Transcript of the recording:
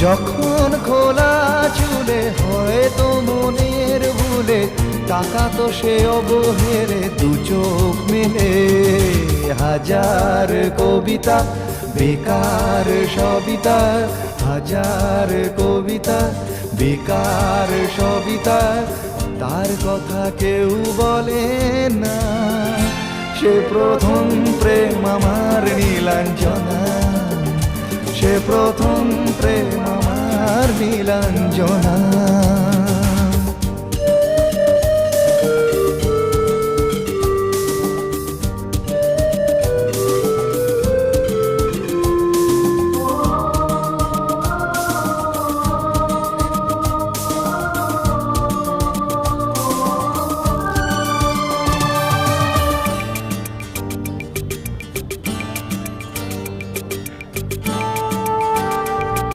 যখন খোলা চুলে হয়তো মনের ভুলে টাকা তো সে অবহেরে দু চোখ মেলে হাজার কবিতা বেকার সবিতা হাজার কবিতা বেকার সবিতা তার কথা কেউ বলে না সে প্রথম প্রেম আমার নীলাঞ্জনা সে প্রথম প্রেম আমার নীলাঞ্জনা